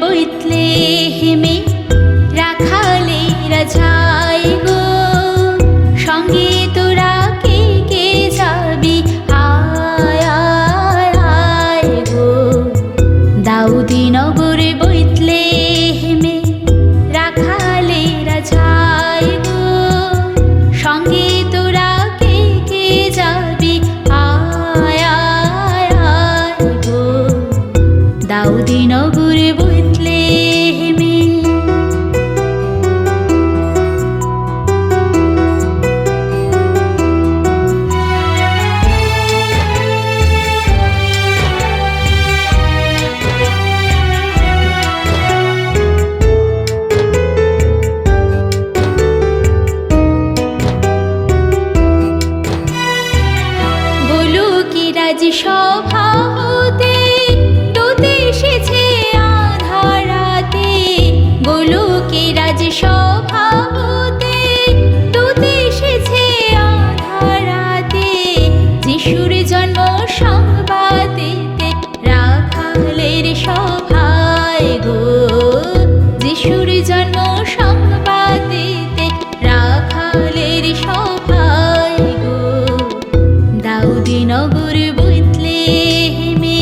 বইতলে হেমে রাখালেরা যায় গো, সঙ্গে তোরা কে কে যাবি আয় আয় আয় গো। দাউদি নগর বইতলে হেমে রাখালেরা যায় গো, সঙ্গে তোরা কে কে যাবি আয় আয় আয় গো। দাউদি নগর বইতলে হেমে রাজ সভা হতে দূত এসেছে আধারাতে, গোলকে রাজ সভা হতে দূত এসেছে আধারাতে। যিশুর জন্ম সংবাদ দিতে রাখালের সভায় গো, যিশুর জন্ম সংবাদ দিতে রাখালের সভায় গো। দাউদি নগর বইতলে হেমে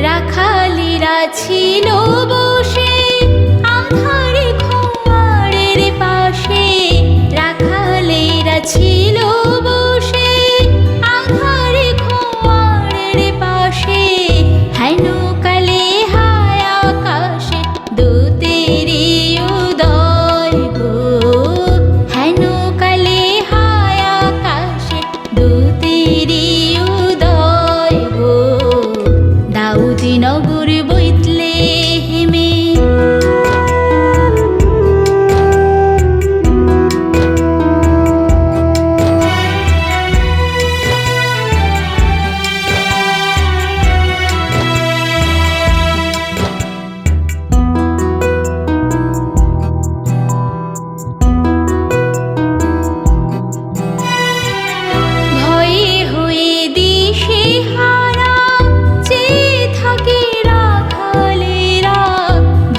রাখালেরা ছিল বসে আধারে খোয়ারের পাশে, রাখালেরা ছিল বসে আধারে খোয়ারের পাশে। হেন কালে হায় আকাশে দূতেরি উদয় গো, হেন কালে হায় আকাশে দূতেরি উদয় গো। দাউদি নগর বইতলে হেমে ভয়ে হয়ে দিশে হারা চেয়ে থাকে রাখালেরা,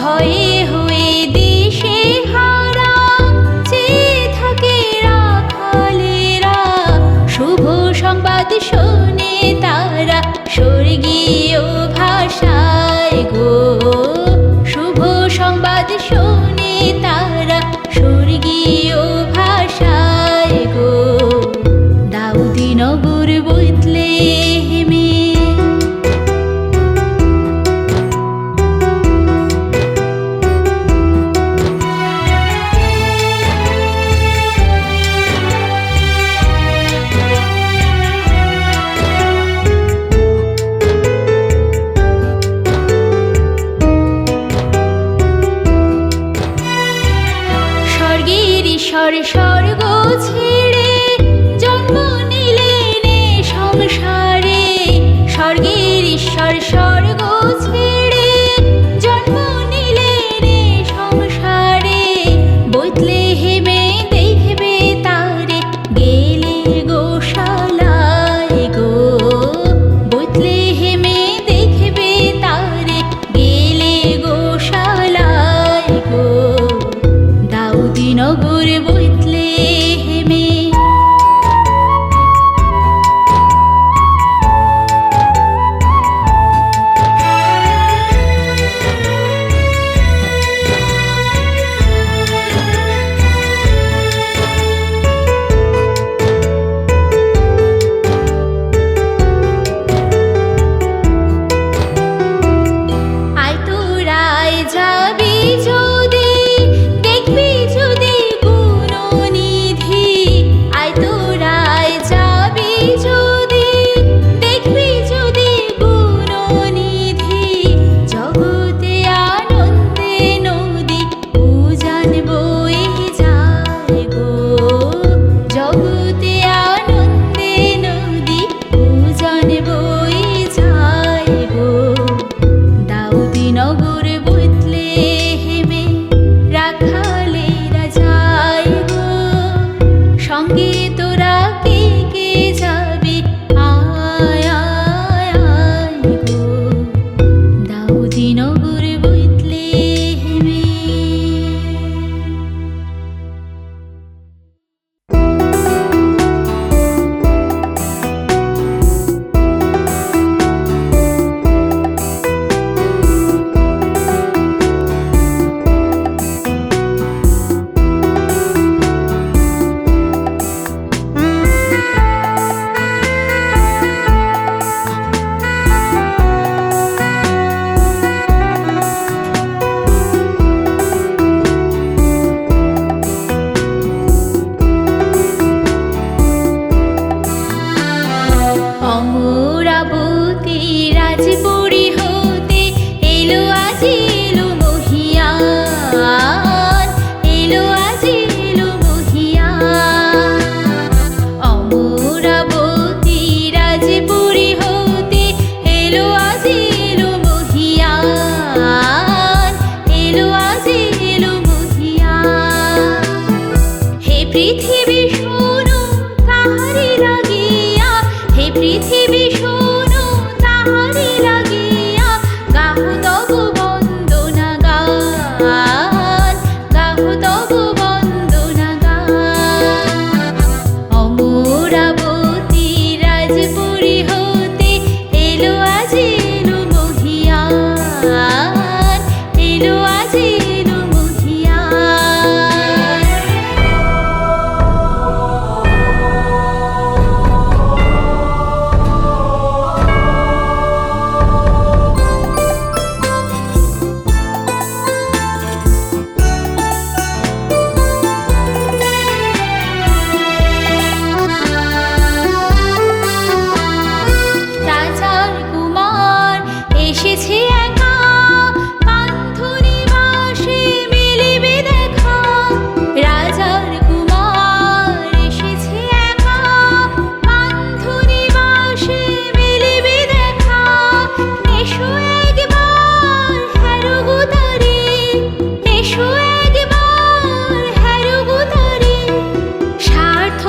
ভয়ে হয়ে দিশে হারা চেয়ে থাকে রাখালেরা। শুভ সংবাদ শোনে তারা স্বর্গীয় ভাষায় গো, শুভ সংবাদ শোনে তারা স্বর্গীয় ভাষায় গো। দাউদি নগর বইতলে হেমে স্বর্গের ঈশ্বর স্বর্গ ছেড়ে জন্ম নিলেন এ সংসারে, স্বর্গের ঈশ্বর স্বর্গ ছেড়ে জন্ম নিলেন এ সংসারে। বইতলে হেমে দেখবে তারে গেলে গোশালায় গো, বইতলে হেমে দেখবে তারে গেলে গোশালায় গো। দাউদি নগর বইতলে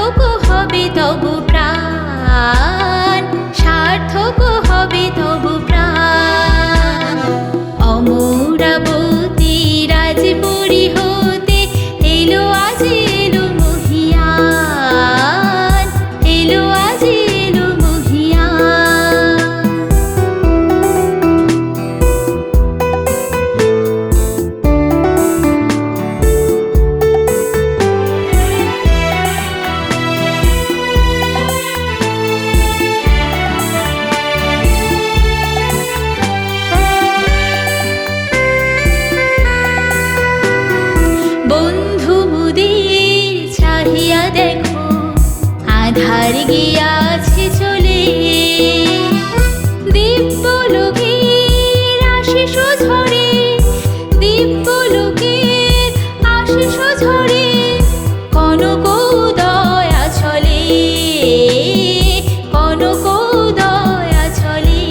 সার্থক হবে তবু প্রাণ, সার্থক হবে তবু প্রাণ। অমরাবতী রাজপুরী হতে এলো আজ এলো মহিয়ান, এলো আজ এলো মহিয়ান। বন্ধু মুদের চাহিয়া দেখো, আধার গিয়াছে চলে। দিব্যলোকের আশিস ঝরে, দিব্যলোকের আশিস ঝরে, কনক দয়া চলে, কনক দয়া চলে।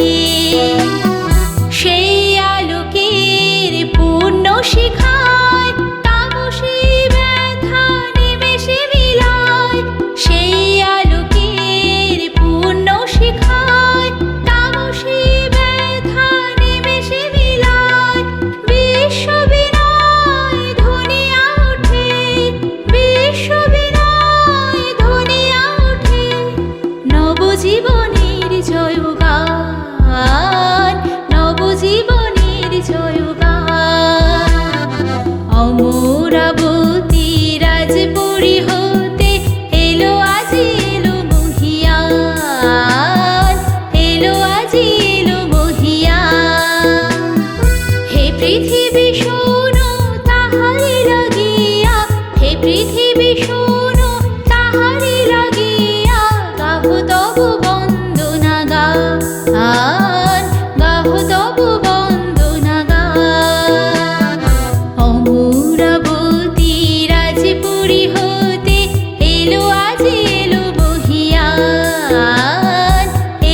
সেই আলোকের পূর্ণ শিখায় তামসী ব্যথা নিমেষে মিলায়, সেই আলোকের পূর্ণ শিখায় তামসী ব্যথা নিমেষে মিলায়। বিশ্ব বিনয় ধ্বনিয়া ওঠে, বিশ্ব বিনয় ধ্বনিয়া ওঠে, নবজীবনের জয়গান, নবজীবনের জয়গান। অমরাবতী রাজপুরী হতে এলো আজ এলো মহিয়ান, এলো আজ এলো মহিয়ান। হে পৃথিবী শোনো তাহারি লাগিয়া, হে পৃথিবী শোনো তাহারি লাগিয়া, গাহো তবু বন্দনা গান, গাহো তবু বন্দনা গান। অমরাবতী রাজপুরী হতে এলো আজ এলো মহিয়ান,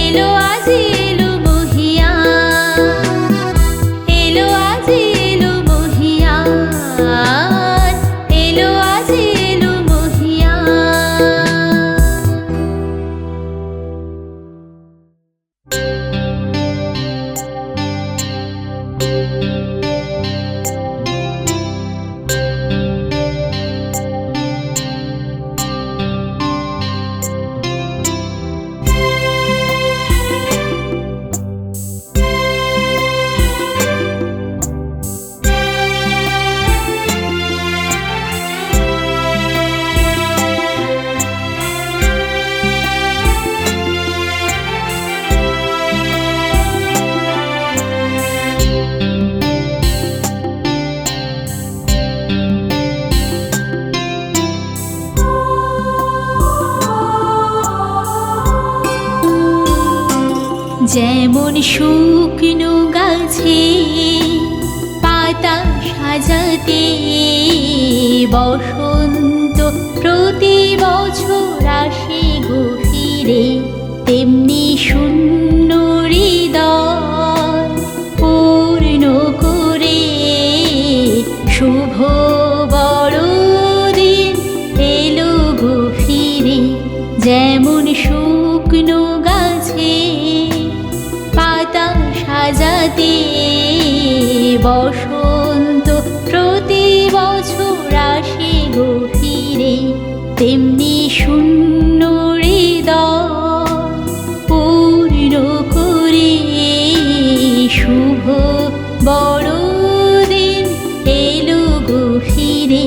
এলো আজ এলো মহিয়ান, এলো আজ এলো মহিয়ান, এলো আজ এলো যেমন শুকনো গাছে পাতা সাজাতে বসন্ত প্রতি বছর আসে গো ফিরে, তেমনি শূন্য হৃদয় পূর্ণ করে শুভ বড়দিন এলো গো ফিরে। যেমন শুকনো গাছে পাতা সাজাতে বসন্ত প্রতি বছর আসে গো ফিরে, তেমনি শূন্য হৃদয় পূর্ণ করে শুভ বড়দিন এলো গো ফিরে।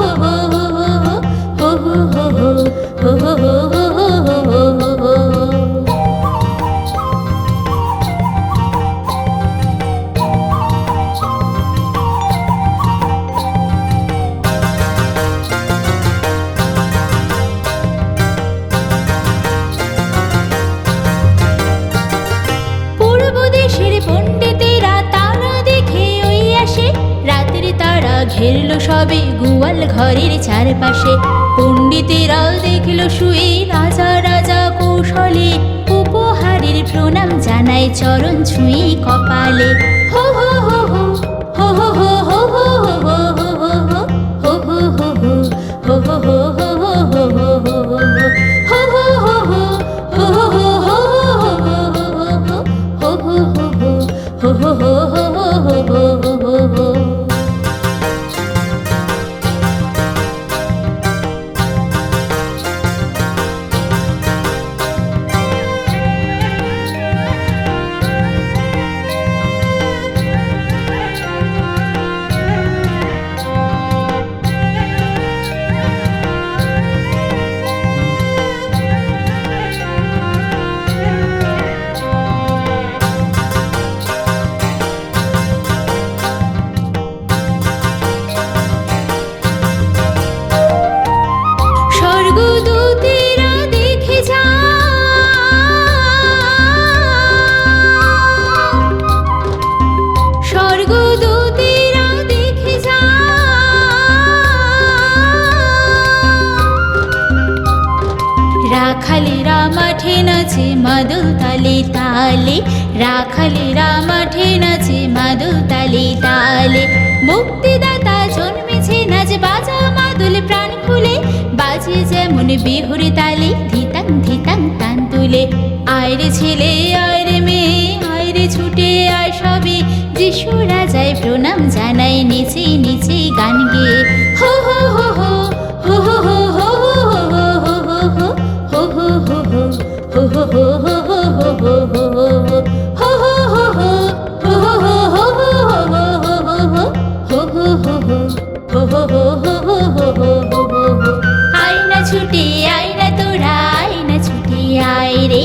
ঘেরলো সবে গোয়াল ঘরের চারপাশে। পণ্ডিতেরাও দেখলো শুয়ে রাজা রাজা কৌশলে, উপহারের প্রণাম জানায় চরণ ছুঁয়ে কপালে। হো হো হো হো হো হো হো হো হো হো হো হো হো হো হো স্বর্গদূতেরা দেখে স্বর্গদূতেরা দেখে রাখালেরা মাঠে নাচে মাদল তালে তালে, রাখালেরা মাঠে নাচে মাদল তালে তালে। মুক্তিদাতা জন্মেছে নাচ বাজা মাদল প্রাণ খুলে, বাজে যেমন বিহুর তালে ধিতাং ধিতাং তান তুলে। আয়রে ছেলে আয়রে মেয়ে আয়রে ছুটে আয় সবে, যিশু রাজায় প্রণাম জানাই নিচে নিচে গান গেয়ে। হো হো হো হো হো হো হো আয়না ছুটে আয়না তোরা আয়না ছুটে আয় রে,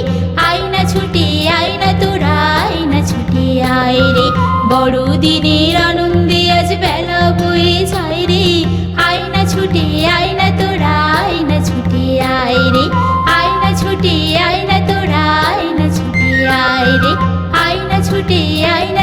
আয়না ছুটে আয়না তোরা আয়না ছুটে আয় রে। বড়দিনের আনন্দে আজ বেলা বয়ে যায় রে, আয়না ছুটে আয়না তোরা আয়না ছুটে আয় রে, আয়না ছুটে আয়না তোরা আয়না ছুটে আয় রে, আয়না ছুটে আয়না।